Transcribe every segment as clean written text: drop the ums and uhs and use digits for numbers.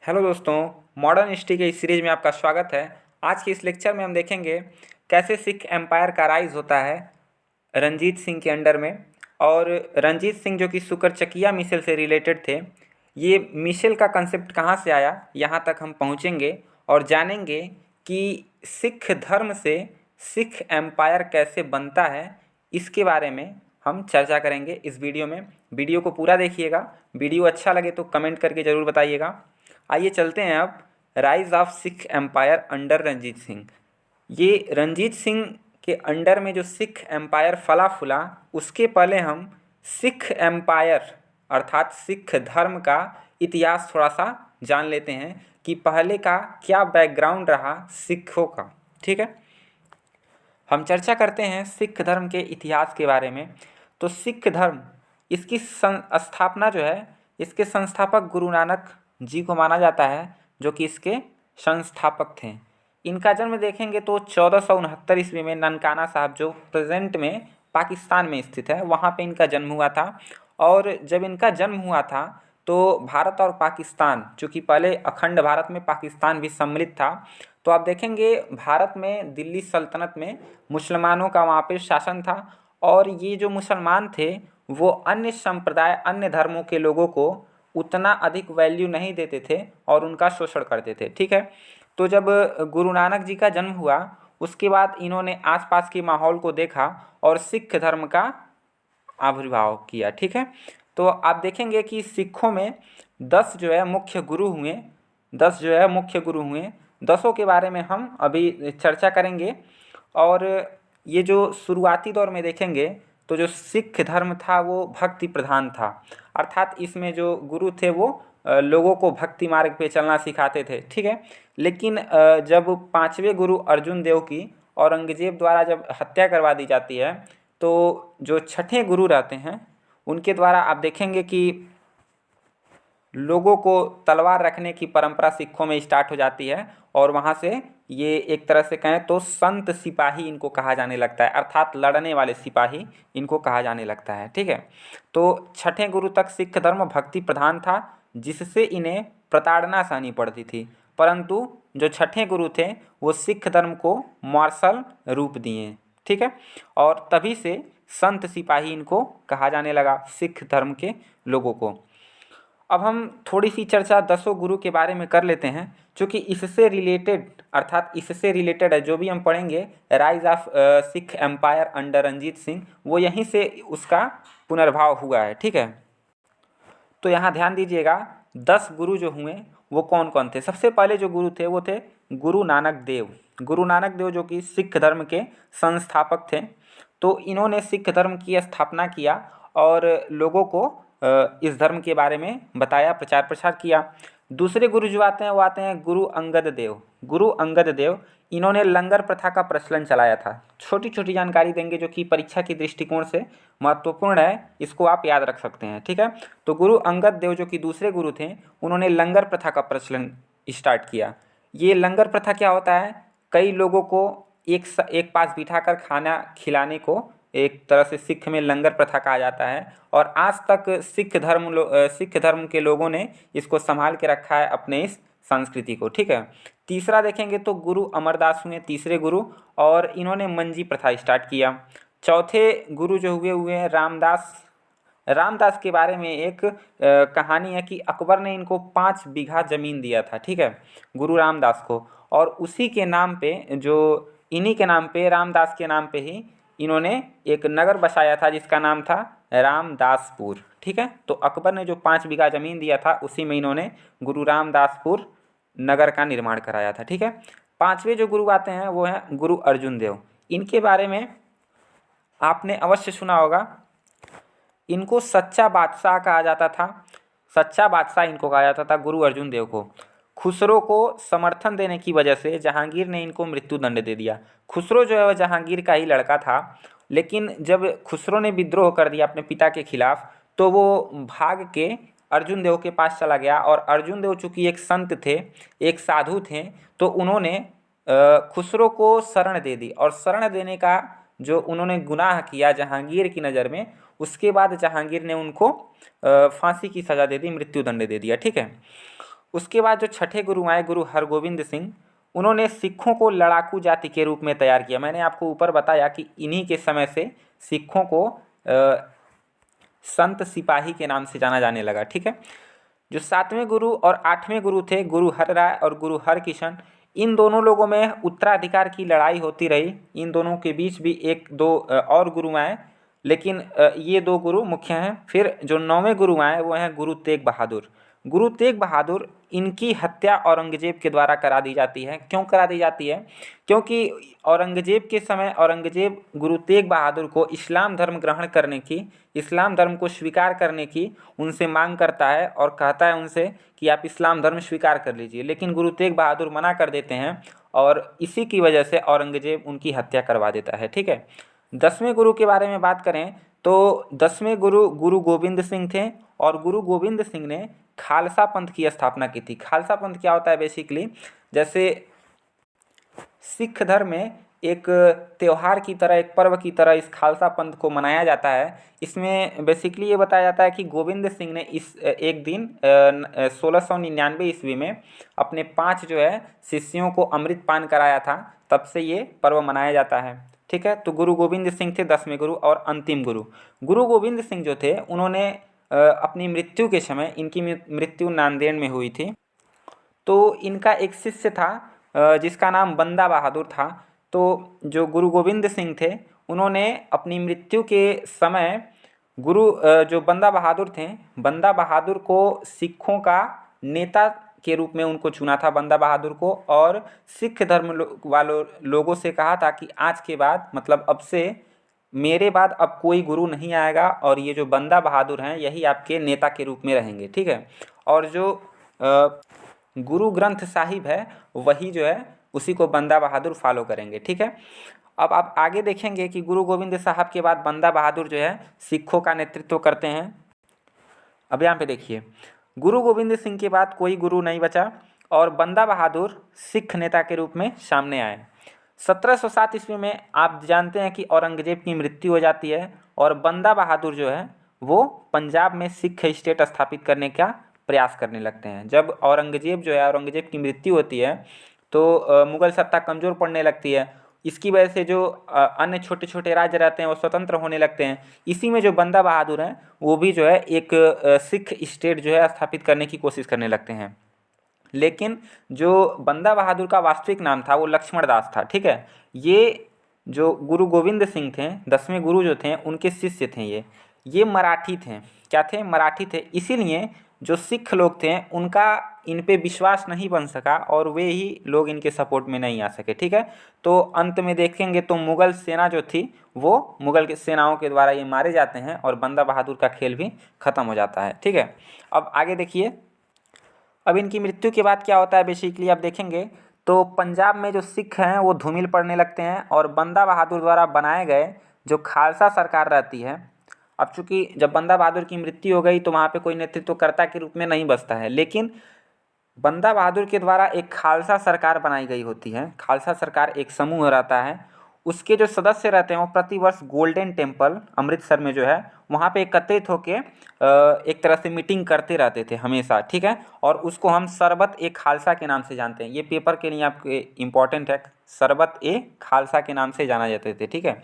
Hello दोस्तों, modern history के इस सीरीज में आपका स्वागत है। आज के इस लेक्चर में हम देखेंगे कैसे सिख एम्पायर का राइज होता है रंजीत सिंह के अंडर में। और रंजीत सिंह जो कि सुकरचकिया मिसल से रिलेटेड थे, ये मिसल का कंसेप्ट कहाँ से आया, यहाँ तक हम पहुँचेंगे और जानेंगे कि सिख धर्म से सिख एम्पायर कैसे बनता है। इसके बारे में हम चर्चा करेंगे इस वीडियो में। वीडियो को पूरा देखिएगा। वीडियो अच्छा लगे तो कमेंट करके ज़रूर बताइएगा। आइए चलते हैं अब rise of Sikh empire under Ranjit Singh. ये रंजीत सिंह के अंडर में जो सिख एम्पायर फला फूला, उसके पहले हम सिख एम्पायर अर्थात सिख धर्म का इतिहास थोड़ा सा जान लेते हैं कि पहले का क्या बैकग्राउंड रहा सिखों का। ठीक है, हम चर्चा करते हैं सिख धर्म के इतिहास के बारे में। तो सिख धर्म, इसकी स्थापना जो है, इसके संस्थापक गुरु नानक जी को माना जाता है, जो कि इसके संस्थापक थे। इनका जन्म देखेंगे तो 1469 ईस्वी में ननकाना साहब, जो प्रेजेंट में पाकिस्तान में स्थित है, वहाँ पे इनका जन्म हुआ था। और जब इनका जन्म हुआ था तो भारत और पाकिस्तान, चूँकि पहले अखंड भारत में पाकिस्तान भी सम्मिलित था, तो आप देखेंगे भारत में दिल्ली सल्तनत में मुसलमानों का वहाँ पे शासन था। और ये जो मुसलमान थे वो अन्य संप्रदाय, अन्य धर्मों के लोगों को उतना अधिक वैल्यू नहीं देते थे और उनका शोषण करते थे। ठीक है, तो जब गुरु नानक जी का जन्म हुआ, उसके बाद इन्होंने आसपास के माहौल को देखा और सिख धर्म का आविर्भाव किया। ठीक है, तो आप देखेंगे कि सिखों में 10 जो है मुख्य गुरु हुए। 10 जो है मुख्य गुरु हुए। 10 के बारे में हम अभी चर्चा करेंगे। और ये जो शुरुआती दौर में देखेंगे तो जो सिख धर्म था वो भक्ति प्रधान था, अर्थात इसमें जो गुरु थे वो लोगों को भक्ति मार्ग पे चलना सिखाते थे। ठीक है, लेकिन जब 5वें गुरु अर्जुन देव की औरंगजेब द्वारा जब हत्या करवा दी जाती है, तो जो छठे गुरु रहते हैं उनके द्वारा आप देखेंगे कि लोगों को तलवार रखने की परंपरा सिखों में स्टार्ट हो जाती है। और वहाँ से ये एक तरह से कहें तो संत सिपाही इनको कहा जाने लगता है, अर्थात लड़ने वाले सिपाही इनको कहा जाने लगता है। ठीक है, तो छठे गुरु तक सिख धर्म भक्ति प्रधान था, जिससे इन्हें प्रताड़ना सहनी पड़ती थी। परंतु जो छठे गुरु थे वो सिख धर्म को मार्शल रूप दिए। ठीक है, और तभी से संत सिपाही इनको कहा जाने लगा, सिख धर्म के लोगों को। अब हम थोड़ी सी चर्चा 10 गुरु के बारे में कर लेते हैं, क्योंकि इससे रिलेटेड, अर्थात इससे रिलेटेड है जो भी हम पढ़ेंगे rise of Sikh empire under Ranjit Singh, वो यहीं से उसका पुनर्भाव हुआ है। ठीक है, तो यहाँ ध्यान दीजिएगा 10 गुरु जो हुए वो कौन कौन थे। सबसे पहले जो गुरु थे वो थे गुरु नानक देव। गुरु नानक देव जो कि सिख धर्म के संस्थापक थे। तो इन्होंने सिख धर्म की स्थापना किया और लोगों को इस धर्म के बारे में बताया, प्रचार प्रसार किया। दूसरे गुरु जो आते हैं वो आते हैं गुरु अंगद देव। गुरु अंगद देव, इन्होंने लंगर प्रथा का प्रचलन चलाया था। छोटी छोटी जानकारी देंगे जो कि परीक्षा के दृष्टिकोण से महत्वपूर्ण है, इसको आप याद रख सकते हैं। ठीक है, तो गुरु अंगद देव जो कि दूसरे गुरु थे, उन्होंने लंगर प्रथा का प्रचलन स्टार्ट किया। ये लंगर प्रथा क्या होता है, कई लोगों को एक पास बिठाकर खाना खिलाने को एक तरह से सिख में लंगर प्रथा कहा जाता है। और आज तक सिख धर्म के लोगों ने इसको संभाल के रखा है अपने इस संस्कृति को। ठीक है, तीसरा देखेंगे तो गुरु अमरदास हुए, तीसरे गुरु, और इन्होंने मंजी प्रथा स्टार्ट किया। चौथे गुरु जो हुए हैं रामदास। रामदास के बारे में एक कहानी है कि अकबर ने इनको 5 बीघा ज़मीन दिया था। ठीक है, गुरु रामदास को, और उसी के नाम पे, जो इन्हीं के नाम पे, रामदास के नाम पे ही इन्होंने एक नगर बसाया था जिसका नाम था रामदासपुर। ठीक है, तो अकबर ने जो 5 बीघा ज़मीन दिया था उसी में इन्होंने गुरु रामदासपुर नगर का निर्माण कराया था। ठीक है, 5वें जो गुरु आते हैं वो हैं गुरु अर्जुन देव। इनके बारे में आपने अवश्य सुना होगा, इनको सच्चा बादशाह कहा जाता था। सच्चा बादशाह इनको कहा जाता था गुरु अर्जुन देव को। खुसरो को समर्थन देने की वजह से जहांगीर ने इनको मृत्यु दंड दे दिया। खुसरो जो है वह जहांगीर का ही लड़का था, लेकिन जब खुसरो ने विद्रोह कर दिया अपने पिता के खिलाफ, तो वो भाग के अर्जुन देव के पास चला गया। और अर्जुन देव चूँकि एक संत थे, एक साधु थे, तो उन्होंने खुसरो को शरण दे दी। और शरण देने का जो उन्होंने गुनाह किया जहांगीर की नज़र में, उसके बाद जहांगीर ने उनको फांसी की सज़ा दे दी, मृत्यु दंड दे दिया। ठीक है, उसके बाद जो छठे गुरु आए गुरु हरगोविंद सिंह, उन्होंने सिखों को लड़ाकू जाति के रूप में तैयार किया। मैंने आपको ऊपर बताया कि इन्हीं के समय से सिखों को संत सिपाही के नाम से जाना जाने लगा। ठीक है। जो सातवें गुरु और आठवें गुरु थे गुरु हरराय और गुरु हरकिशन, इन दोनों लोगों में उत्तराधिकार की लड़ाई होती रही। इन दोनों के बीच भी एक दो और गुरु आए, लेकिन ये दो गुरु मुख्य हैं। फिर जो नौवें गुरु आए वो हैं गुरु तेग बहादुर। गुरु तेग बहादुर, इनकी हत्या औरंगजेब के द्वारा करा दी जाती है। क्यों करा दी जाती है? क्योंकि औरंगजेब के समय औरंगजेब गुरु तेग बहादुर को इस्लाम धर्म ग्रहण करने की, इस्लाम धर्म को स्वीकार करने की उनसे मांग करता है और कहता है उनसे कि आप इस्लाम धर्म स्वीकार कर लीजिए, लेकिन गुरु तेग बहादुर मना कर देते हैं और इसी की वजह से औरंगजेब उनकी हत्या करवा देता है। ठीक है। 10वें गुरु के बारे में बात करें तो 10वें गुरु गुरु गोविंद सिंह थे और गुरु गोविंद सिंह ने खालसा पंथ की स्थापना की थी। खालसा पंथ क्या होता है? बेसिकली जैसे सिख धर्म में एक त्यौहार की तरह, एक पर्व की तरह इस खालसा पंथ को मनाया जाता है। इसमें बेसिकली ये बताया जाता है कि गोविंद सिंह ने इस एक दिन 1699 ईस्वी में अपने 5 जो है शिष्यों को अमृत पान कराया था, तब से ये पर्व मनाया जाता है। ठीक है। तो गुरु गोविंद सिंह थे 10वें गुरु। और अंतिम गुरु गुरु गोविंद सिंह जो थे, उन्होंने अपनी मृत्यु के समय, इनकी मृत्यु नांदेड़ में हुई थी, तो इनका एक शिष्य था जिसका नाम बंदा बहादुर था। तो जो गुरु गोविंद सिंह थे, उन्होंने अपनी मृत्यु के समय जो बंदा बहादुर थे, बंदा बहादुर को सिखों का नेता के रूप में उनको चुना था, बंदा बहादुर को। और सिख धर्म वालों लोगों से कहा था कि आज के बाद, मतलब अब से मेरे बाद अब कोई गुरु नहीं आएगा और ये जो बंदा बहादुर हैं यही आपके नेता के रूप में रहेंगे। ठीक है। और जो गुरु ग्रंथ साहिब है वही जो है उसी को बंदा बहादुर फॉलो करेंगे। ठीक है। अब आप आगे देखेंगे कि गुरु गोविंद साहब के बाद बंदा बहादुर जो है सिखों का नेतृत्व करते हैं। अब यहाँ पे देखिए, गुरु गोविंद सिंह के बाद कोई गुरु नहीं बचा और बंदा बहादुर सिख नेता के रूप में सामने आए। 1707 ईस्वी में आप जानते हैं कि औरंगजेब की मृत्यु हो जाती है और बंदा बहादुर जो है वो पंजाब में सिख स्टेट स्थापित करने का प्रयास करने लगते हैं। जब औरंगजेब जो है, औरंगजेब की मृत्यु होती है तो मुग़ल सत्ता कमज़ोर पड़ने लगती है। इसकी वजह से जो अन्य छोटे छोटे राज्य रहते हैं वो स्वतंत्र होने लगते हैं। इसी में जो बंदा बहादुर हैं वो भी जो है एक सिख स्टेट जो है स्थापित करने की कोशिश करने लगते हैं। लेकिन जो बंदा बहादुर का वास्तविक नाम था वो लक्ष्मण दास था। ठीक है। ये जो गुरु गोविंद सिंह थे, 10वें गुरु जो थे, उनके शिष्य थे। ये मराठी थे। क्या थे? मराठी थे। इसीलिए जो सिख लोग थे उनका इन पे विश्वास नहीं बन सका और वे ही लोग इनके सपोर्ट में नहीं आ सके। ठीक है। तो अंत में देखेंगे तो मुग़ल सेना जो थी वो मुग़ल के सेनाओं के द्वारा ये मारे जाते हैं और बंदा बहादुर का खेल भी ख़त्म हो जाता है। ठीक है। अब आगे देखिए, अब इनकी मृत्यु के बाद क्या होता है बेसिकली आप देखेंगे तो पंजाब में जो सिख हैं वो धूमिल पड़ने लगते हैं और बंदा बहादुर द्वारा बनाए गए जो खालसा सरकार रहती है, अब चूँकि जब बंदा बहादुर की मृत्यु हो गई तो वहाँ पे कोई नेतृत्वकर्ता के रूप में नहीं बचता है, लेकिन बंदा बहादुर के द्वारा एक खालसा सरकार बनाई गई होती है। खालसा सरकार एक समूह रहता है, उसके जो सदस्य रहते हैं वो प्रतिवर्ष गोल्डन टेम्पल अमृतसर में जो है वहाँ पे एकत्रित होकर एक तरह से मीटिंग करते रहते थे हमेशा। ठीक है। और उसको हम शरबत ए खालसा के नाम से जानते हैं। ये पेपर के लिए आपके इम्पोर्टेंट है, शरबत ए खालसा के नाम से जाना जाते थे। ठीक है।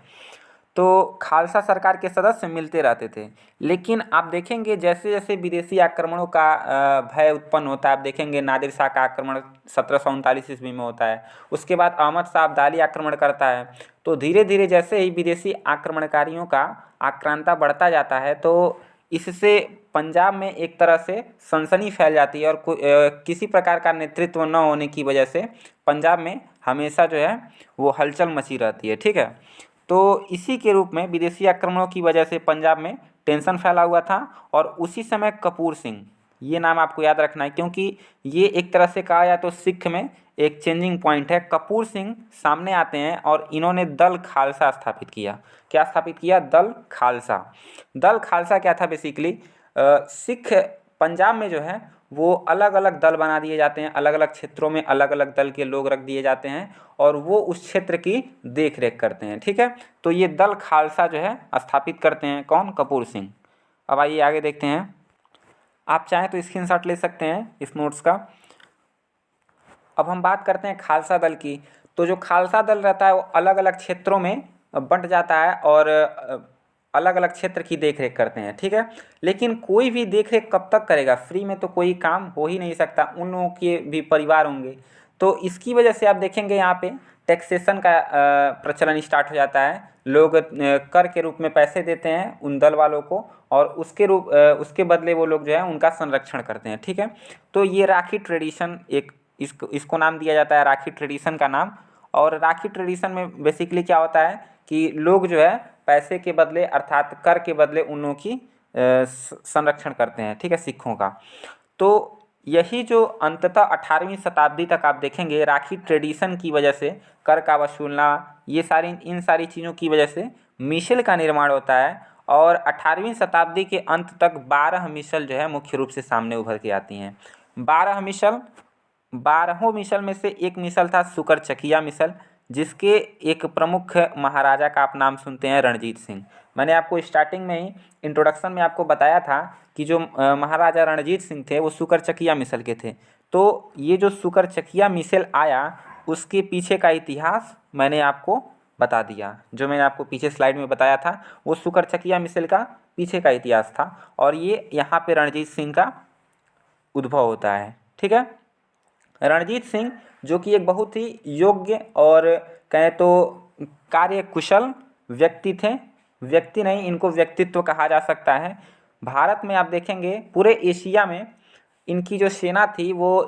तो खालसा सरकार के सदस्य मिलते रहते थे। लेकिन आप देखेंगे जैसे जैसे विदेशी आक्रमणों का भय उत्पन्न होता है, आप देखेंगे नादिर शाह का आक्रमण 1739 ईस्वी में होता है, उसके बाद अहमद शाह अब्दाली आक्रमण करता है। तो धीरे धीरे जैसे ही विदेशी आक्रमणकारियों का आक्रांता बढ़ता जाता है तो इससे पंजाब में एक तरह से सनसनी फैल जाती है और किसी प्रकार का नेतृत्व न होने की वजह से पंजाब में हमेशा जो है वो हलचल मची रहती है। ठीक है। तो इसी के रूप में विदेशी आक्रमणों की वजह से पंजाब में टेंशन फैला हुआ था और उसी समय कपूर सिंह, ये नाम आपको याद रखना है क्योंकि ये एक तरह से कहा जाए तो सिख में एक चेंजिंग पॉइंट है। कपूर सिंह सामने आते हैं और इन्होंने दल खालसा स्थापित किया। क्या स्थापित किया? दल खालसा। दल खालसा क्या था? बेसिकली सिख पंजाब में जो है वो अलग अलग दल बना दिए जाते हैं, अलग अलग क्षेत्रों में अलग अलग दल के लोग रख दिए जाते हैं और वो उस क्षेत्र की देख रेख करते हैं। ठीक है। तो ये दल खालसा जो है स्थापित करते हैं कौन? कपूर सिंह। अब आइए आगे देखते हैं। आप चाहें तो स्क्रीनशॉट ले सकते हैं इस नोट्स का। अब हम बात करते हैं खालसा दल की। तो जो खालसा दल रहता है वो अलग अलग क्षेत्रों में बंट जाता है और अलग अलग क्षेत्र की देख रेख करते हैं, ठीक है। लेकिन कोई भी देख रेख कब तक करेगा, फ्री में तो कोई काम हो ही नहीं सकता, उन लोगों के भी परिवार होंगे। तो इसकी वजह से आप देखेंगे यहाँ पे टैक्सेशन का प्रचलन स्टार्ट हो जाता है। लोग कर के रूप में पैसे देते हैं उन दल वालों को, और उसके बदले वो लोग जो है उनका संरक्षण करते हैं, ठीक है। तो ये राखी ट्रेडिशन, एक इसको नाम दिया जाता है राखी ट्रेडिशन का नाम। और राखी ट्रेडिशन में बेसिकली क्या होता है कि लोग जो है पैसे के बदले अर्थात कर के बदले उन लोगों की संरक्षण करते हैं, ठीक है, सिखों का। तो यही जो अंततः 18वीं शताब्दी तक आप देखेंगे राखी ट्रेडिशन की वजह से कर का वसूलना, ये इन सारी चीज़ों की वजह से मिसल का निर्माण होता है। और 18वीं शताब्दी के अंत तक 12 मिसल जो है मुख्य रूप से सामने उभर के आती हैं। 12 मिसल, 12 मिसल में से एक मिसल था सुकरचकिया मिसल, जिसके एक प्रमुख महाराजा का आप नाम सुनते हैं रणजीत सिंह। मैंने आपको स्टार्टिंग में ही इंट्रोडक्शन में आपको बताया था कि जो महाराजा रणजीत सिंह थे वो सुकरचकिया मिसल के थे। तो ये जो सुकरचकिया मिसल आया उसके पीछे का इतिहास मैंने आपको बता दिया। जो मैंने आपको पीछे स्लाइड में बताया था वो सुकरचकिया मिसल का पीछे का इतिहास था, और ये यहाँ पे रणजीत सिंह का उद्भव होता है, ठीक है। रणजीत सिंह जो कि एक बहुत ही योग्य और कहें तो कार्यकुशल व्यक्ति थे, व्यक्ति नहीं इनको व्यक्तित्व कहा जा सकता है। भारत में आप देखेंगे पूरे एशिया में इनकी जो सेना थी वो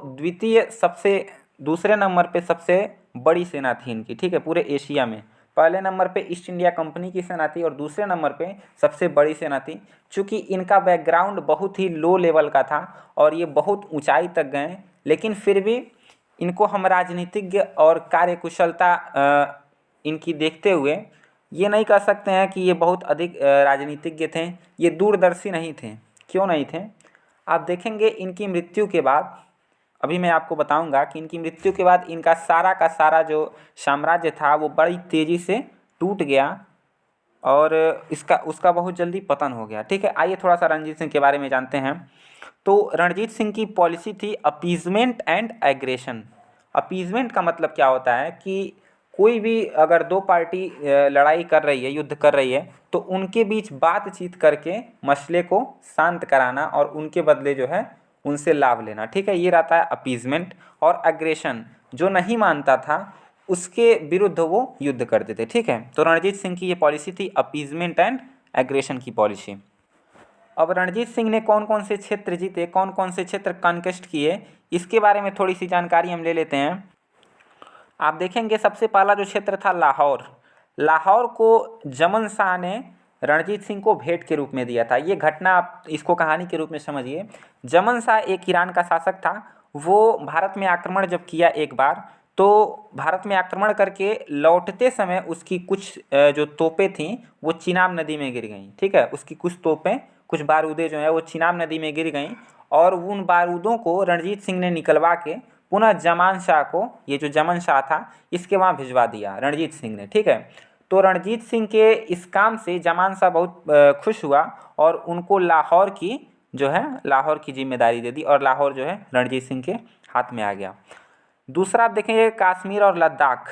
दूसरे नंबर पे सबसे बड़ी सेना थी इनकी, ठीक है, पूरे एशिया में। पहले नंबर पे ईस्ट इंडिया कंपनी की सेना थी और दूसरे नंबर पे सबसे बड़ी सेना थी। चूँकि इनका बैकग्राउंड बहुत ही लो लेवल का था और ये बहुत ऊंचाई तक गए, लेकिन फिर भी इनको हम राजनीतिज्ञ और कार्यकुशलता इनकी देखते हुए ये नहीं कह सकते हैं कि ये बहुत अधिक राजनीतिज्ञ थे। ये दूरदर्शी नहीं थे। क्यों नहीं थे, आप देखेंगे इनकी मृत्यु के बाद, अभी मैं आपको बताऊंगा कि इनकी मृत्यु के बाद इनका सारा का सारा जो साम्राज्य था वो बड़ी तेज़ी से टूट गया और उसका बहुत जल्दी पतन हो गया, ठीक है। आइए थोड़ा सा रणजीत सिंह के बारे में जानते हैं। तो रणजीत सिंह की पॉलिसी थी अपीजमेंट एंड एग्रेशन। अपीजमेंट का मतलब क्या होता है कि कोई भी अगर दो पार्टी लड़ाई कर रही है, युद्ध कर रही है, तो उनके बीच बातचीत करके मसले को शांत कराना और उनके बदले जो है उनसे लाभ लेना, ठीक है, ये रहता है अपीजमेंट। और एग्रेशन, जो नहीं मानता था उसके विरुद्ध वो युद्ध करते थे, ठीक है। तो रणजीत सिंह की ये पॉलिसी थी अपीजमेंट एंड एग्रेशन की पॉलिसी। अब रणजीत सिंह ने कौन कौन से क्षेत्र जीते, कौन कौन से क्षेत्र कॉन्क्वेस्ट किए, इसके बारे में थोड़ी सी जानकारी हम ले लेते हैं। आप देखेंगे सबसे पहला जो क्षेत्र था लाहौर। लाहौर को जमन शाह ने रणजीत सिंह को भेंट के रूप में दिया था। ये घटना आप इसको कहानी के रूप में समझिए। जमन शाह एक ईरान का शासक था। वो भारत में आक्रमण जब किया एक बार, तो भारत में आक्रमण करके लौटते समय उसकी कुछ जो तोपें थीं वो चिनाब नदी में गिर गईं, ठीक है। उसकी कुछ तोपें, कुछ बारूदें जो हैं वो चिनाब नदी में गिर गईं और उन बारूदों को रणजीत सिंह ने निकलवा के पुनः जमान शाह को, ये जो जमन शाह था, इसके वहाँ भिजवा दिया रणजीत सिंह ने, ठीक है। तो रणजीत सिंह के इस काम से जमान शाह बहुत खुश हुआ और उनको लाहौर की जिम्मेदारी दे दी और लाहौर जो है रणजीत सिंह के हाथ में आ गया। दूसरा आप देखेंगे कश्मीर और लद्दाख।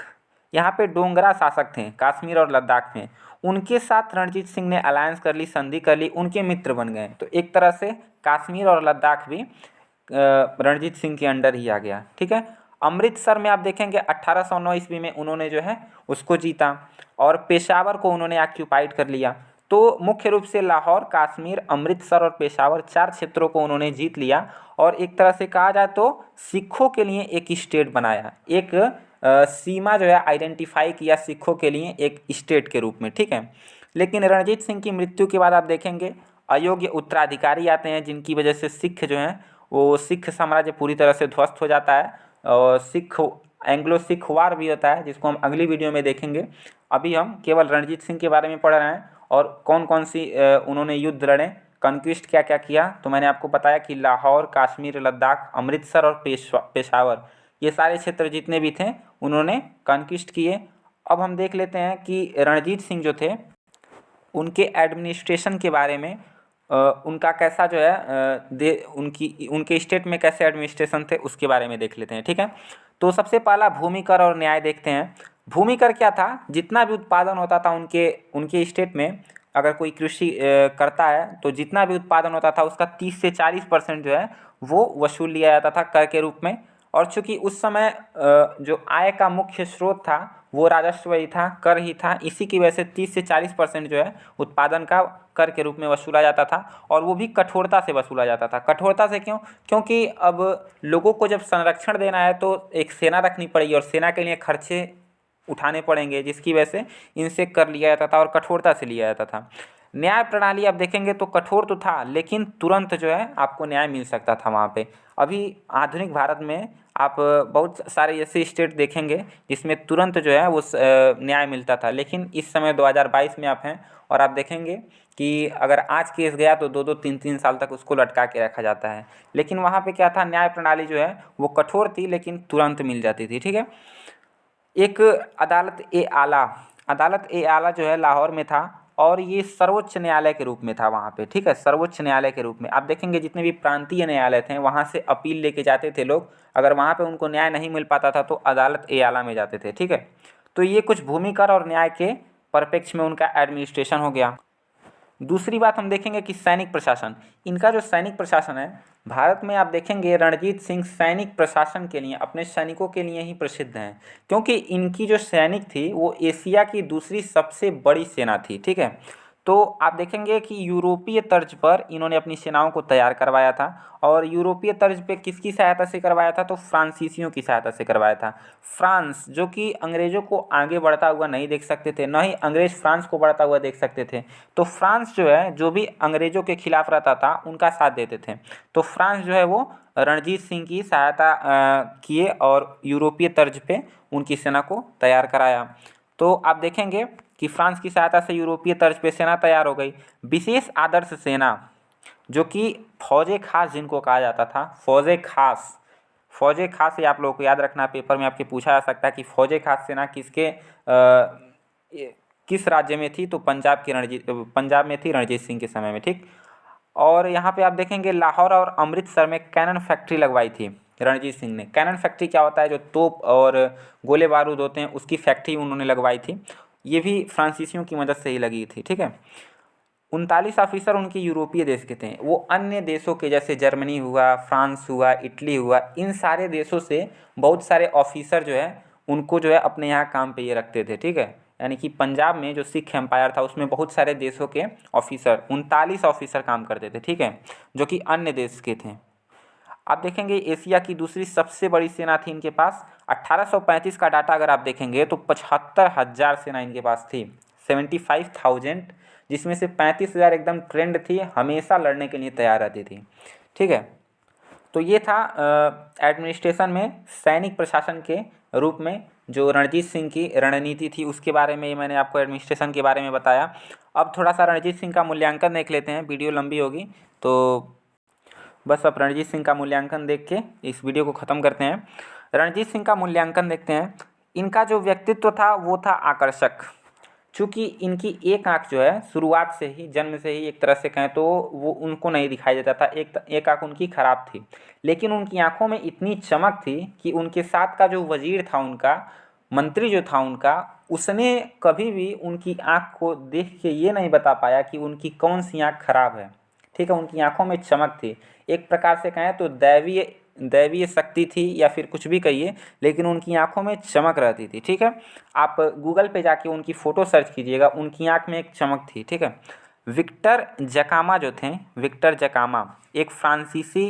यहाँ पे डोगरा शासक थे कश्मीर और लद्दाख में, उनके साथ रणजीत सिंह ने अलायंस कर ली, संधि कर ली, उनके मित्र बन गए। तो एक तरह से कश्मीर और लद्दाख भी रणजीत सिंह के अंडर ही आ गया, ठीक है। अमृतसर में आप देखेंगे 1809 ईस्वी में उन्होंने जो है उसको जीता और पेशावर को उन्होंने ऑक्यूपाइड कर लिया। तो मुख्य रूप से लाहौर, कश्मीर, अमृतसर और पेशावर 4 क्षेत्रों को उन्होंने जीत लिया और एक तरह से कहा जाए तो सिखों के लिए एक स्टेट बनाया, एक सीमा जो है आइडेंटिफाई किया सिखों के लिए एक स्टेट के रूप में, ठीक है। लेकिन रणजीत सिंह की मृत्यु के बाद आप देखेंगे अयोग्य उत्तराधिकारी आते हैं, जिनकी वजह से सिख जो हैं वो सिख साम्राज्य पूरी तरह से ध्वस्त हो जाता है और एंग्लो सिख वार भी होता है, जिसको हम अगली वीडियो में देखेंगे। अभी हम केवल रणजीत सिंह के बारे में पढ़ रहे हैं और कौन कौन सी उन्होंने युद्ध लड़े, कॉन्क्विस्ट क्या क्या किया। तो मैंने आपको बताया कि लाहौर, कश्मीर, लद्दाख, अमृतसर और पेशावर, ये सारे क्षेत्र जितने भी थे उन्होंने कॉन्क्विस्ट किए। अब हम देख लेते हैं कि रणजीत सिंह जो थे उनके एडमिनिस्ट्रेशन के बारे में, उनका कैसा जो है उनके स्टेट में कैसे एडमिनिस्ट्रेशन थे उसके बारे में देख लेते हैं, ठीक है। तो सबसे पहला भूमि कर और न्याय देखते हैं। भूमि कर क्या था, जितना भी उत्पादन होता था उनके उनके स्टेट में, अगर कोई कृषि करता है तो जितना भी उत्पादन होता था उसका 30 से 40% जो है वो वसूल लिया जाता था कर के रूप में। और चूंकि उस समय जो आय का मुख्य स्रोत था वो राजस्व ही था, कर ही था, इसी की वजह से 30 से 40% जो है उत्पादन का कर के रूप में वसूला जाता था। और वो भी कठोरता से वसूला जाता था। कठोरता से क्यों? क्योंकि अब लोगों को जब संरक्षण देना है तो एक सेना रखनी पड़ेगी और सेना के लिए खर्चे उठाने पड़ेंगे, जिसकी वजह से इनसे कर लिया जाता था और कठोरता से लिया जाता था। न्याय प्रणाली आप देखेंगे तो कठोर तो था, लेकिन तुरंत जो है आपको न्याय मिल सकता था वहाँ पे। अभी आधुनिक भारत में आप बहुत सारे ऐसे स्टेट देखेंगे जिसमें तुरंत जो है वो न्याय मिलता था, लेकिन इस समय 2022 में आप हैं और आप देखेंगे कि अगर आज केस गया तो 2-2 3-3 साल तक उसको लटका के रखा जाता है। लेकिन वहाँ पे क्या था, न्याय प्रणाली जो है वो कठोर थी लेकिन तुरंत मिल जाती थी। ठीक है। एक अदालत ए आला जो है लाहौर में था और ये सर्वोच्च न्यायालय के रूप में था वहाँ पे। ठीक है, सर्वोच्च न्यायालय के रूप में। आप देखेंगे जितने भी प्रांतीय न्यायालय थे वहाँ से अपील लेके जाते थे लोग, अगर वहाँ पे उनको न्याय नहीं मिल पाता था तो अदालत ए आला में जाते थे। ठीक है, तो ये कुछ भूमिकर और न्याय के परिप्रेक्ष्य में उनका एडमिनिस्ट्रेशन हो गया। दूसरी बात हम देखेंगे कि सैनिक प्रशासन। इनका जो सैनिक प्रशासन है भारत में, आप देखेंगे रणजीत सिंह सैनिक प्रशासन के लिए, अपने सैनिकों के लिए ही प्रसिद्ध हैं, क्योंकि इनकी जो सैनिक थी वो एशिया की दूसरी सबसे बड़ी सेना थी। ठीक है, तो आप देखेंगे कि यूरोपीय तर्ज पर इन्होंने अपनी सेनाओं को तैयार करवाया था। और यूरोपीय तर्ज पे किसकी सहायता से करवाया था? तो फ्रांसीसियों की सहायता से करवाया था। फ्रांस जो कि अंग्रेज़ों को आगे बढ़ता हुआ नहीं देख सकते थे, न ही अंग्रेज़ फ्रांस को बढ़ता हुआ देख सकते थे, तो फ्रांस जो है जो भी अंग्रेज़ों के खिलाफ रहता था उनका साथ देते थे। तो फ्रांस जो है वो रणजीत सिंह की सहायता किए और यूरोपीय तर्ज पे उनकी सेना को तैयार कराया। तो आप देखेंगे कि फ्रांस की सहायता से यूरोपीय तर्ज पे सेना तैयार हो गई। विशेष आदर्श सेना जो कि फौजे खास जिनको कहा जाता था, फौजे खास ये आप लोगों को याद रखना, पेपर में आपके पूछा जा सकता है कि फौजे खास सेना किस राज्य में थी? तो पंजाब में थी रणजीत सिंह के समय में। ठीक, और यहाँ पे आप देखेंगे लाहौर और अमृतसर में कैनन फैक्ट्री लगवाई थी रणजीत सिंह ने। कैनन फैक्ट्री क्या होता है? जो तोप और गोले बारूद होते हैं उसकी फैक्ट्री उन्होंने लगवाई थी। ये भी फ्रांसीसियों की मदद से ही लगी थी। ठीक है, 39 ऑफिसर उनके यूरोपीय देश के थे। वो अन्य देशों के जैसे जर्मनी हुआ, फ्रांस हुआ, इटली हुआ, इन सारे देशों से बहुत सारे ऑफिसर जो है उनको जो है अपने यहाँ काम पे ये रखते थे। ठीक है, यानी कि पंजाब में जो सिख एम्पायर था उसमें बहुत सारे देशों के ऑफिसर, 39 ऑफिसर काम करते थे। ठीक है, जो कि अन्य देश के थे। आप देखेंगे एशिया की दूसरी सबसे बड़ी सेना थी इनके पास। 1835 का डाटा अगर आप देखेंगे तो 75,000 सेना इनके पास थी, 75,000, जिसमें से 35,000 एकदम ट्रेंड थी, हमेशा लड़ने के लिए तैयार रहती थी। ठीक है, तो ये था एडमिनिस्ट्रेशन में सैनिक प्रशासन के रूप में जो रणजीत सिंह की रणनीति थी उसके बारे में मैंने आपको एडमिनिस्ट्रेशन के बारे में बताया। अब थोड़ा सा रणजीत सिंह का मूल्यांकन देख लेते हैं, वीडियो लंबी होगी तो बस अब रणजीत सिंह का मूल्यांकन देख के इस वीडियो को ख़त्म करते हैं। रणजीत सिंह का मूल्यांकन देखते हैं। इनका जो व्यक्तित्व था वो था आकर्षक। चूँकि इनकी एक आँख जो है शुरुआत से ही, जन्म से ही एक तरह से कहें तो वो उनको नहीं दिखाई देता था, एक आँख उनकी खराब थी, लेकिन उनकी आँखों में इतनी चमक थी कि उनके साथ का जो वजीर था उनका, मंत्री जो था उनका, उसने कभी भी उनकी आँख को देख के ये नहीं बता पाया कि उनकी कौन सी आँख खराब है। ठीक है, उनकी आँखों में चमक थी, एक प्रकार से कहें तो दैवीय शक्ति थी या फिर कुछ भी कहिए, लेकिन उनकी आँखों में चमक रहती थी। ठीक है, आप गूगल पे जाके उनकी फ़ोटो सर्च कीजिएगा, उनकी आँख में एक चमक थी। ठीक है, विक्टर जकामा जो थे, विक्टर जकामा एक फ्रांसीसी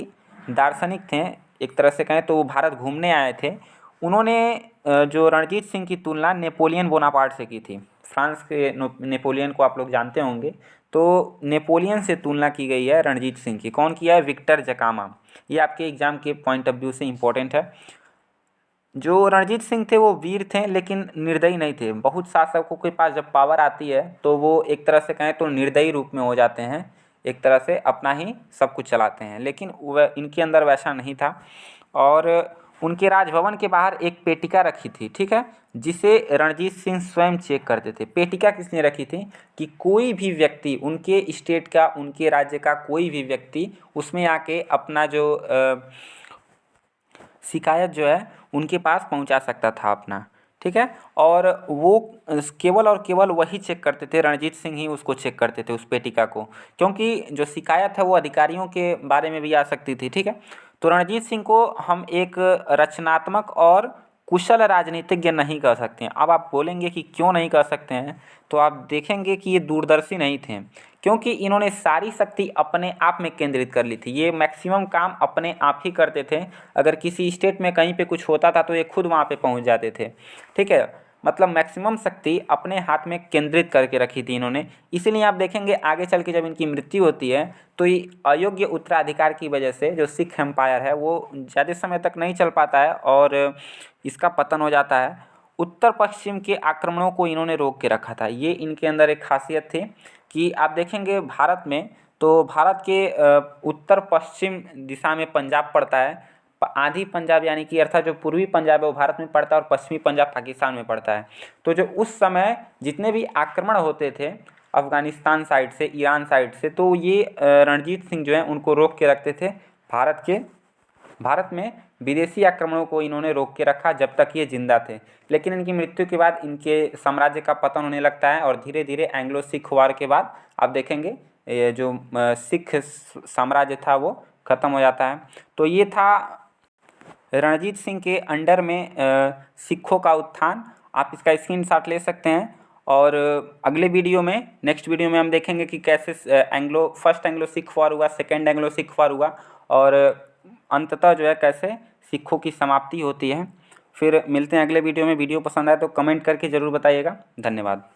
दार्शनिक थे, एक तरह से कहें तो वो भारत घूमने आए थे। उन्होंने जो रणजीत सिंह की तुलना नेपोलियन बोनापार्ट से की थी। फ्रांस के नेपोलियन को आप लोग जानते होंगे, तो नेपोलियन से तुलना की गई है रणजीत सिंह की। कौन किया है? विक्टर जकामा। ये आपके एग्जाम के पॉइंट ऑफ व्यू से इम्पोर्टेंट है। जो रणजीत सिंह थे वो वीर थे लेकिन निर्दयी नहीं थे। बहुत शासकों के पास जब पावर आती है तो वो एक तरह से कहें तो निर्दयी रूप में हो जाते हैं, एक तरह से अपना ही सब कुछ चलाते हैं, लेकिन वह इनके अंदर वैसा नहीं था। और उनके राजभवन के बाहर एक पेटिका रखी थी। ठीक है, जिसे रणजीत सिंह स्वयं चेक करते थे। पेटिका किस लिए रखी थी? कि कोई भी व्यक्ति, उनके स्टेट का, उनके राज्य का कोई भी व्यक्ति उसमें आके अपना जो शिकायत जो है उनके पास पहुंचा सकता था अपना, ठीक है। और वो केवल और केवल वही चेक करते थे, रणजीत सिंह ही उसको चेक करते थे उस पेटिका को, क्योंकि जो शिकायत है वो अधिकारियों के बारे में भी आ सकती थी, ठीक है। तो रणजीत सिंह को हम एक रचनात्मक और कुशल राजनीतिज्ञ नहीं कह सकते हैं। अब आप बोलेंगे कि क्यों नहीं कह सकते हैं, तो आप देखेंगे कि ये दूरदर्शी नहीं थे, क्योंकि इन्होंने सारी शक्ति अपने आप में केंद्रित कर ली थी। ये मैक्सिमम काम अपने आप ही करते थे। अगर किसी स्टेट में कहीं पे कुछ होता था तो ये खुद वहाँ पे पहुँच जाते थे, ठीक है। मतलब मैक्सिमम शक्ति अपने हाथ में केंद्रित करके रखी थी इन्होंने। इसीलिए आप देखेंगे आगे चल के जब इनकी मृत्यु होती है तो ये अयोग्य उत्तराधिकार की वजह से जो सिख एम्पायर है वो ज़्यादा समय तक नहीं चल पाता है और इसका पतन हो जाता है। उत्तर पश्चिम के आक्रमणों को इन्होंने रोक के रखा था। ये इनके अंदर एक खासियत थी कि आप देखेंगे भारत में, तो भारत के उत्तर पश्चिम दिशा में पंजाब पड़ता है। आधी पंजाब यानी कि अर्थात जो पूर्वी पंजाब है वो भारत में पड़ता है और पश्चिमी पंजाब पाकिस्तान में पड़ता है। तो जो उस समय जितने भी आक्रमण होते थे अफ़गानिस्तान साइड से, ईरान साइड से, तो ये रणजीत सिंह जो हैं उनको रोक के रखते थे। भारत में विदेशी आक्रमणों को इन्होंने रोक के रखा जब तक ये जिंदा थे। लेकिन इनकी मृत्यु के बाद इनके साम्राज्य का पतन होने लगता है और धीरे धीरे एंग्लो सिख वार के बाद आप देखेंगे ये जो सिख साम्राज्य था वो ख़त्म हो जाता है। तो ये था रणजीत सिंह के अंडर में सिखों का उत्थान। आप इसका स्क्रीनशॉट ले सकते हैं। और अगले वीडियो में, नेक्स्ट वीडियो में हम देखेंगे कि कैसे फर्स्ट एंग्लो सिख वॉर हुआ, सेकेंड एंग्लो सिख वॉर हुआ और अंततः जो है कैसे सिखों की समाप्ति होती है। फिर मिलते हैं अगले वीडियो में। वीडियो पसंद आए तो कमेंट करके ज़रूर बताइएगा। धन्यवाद।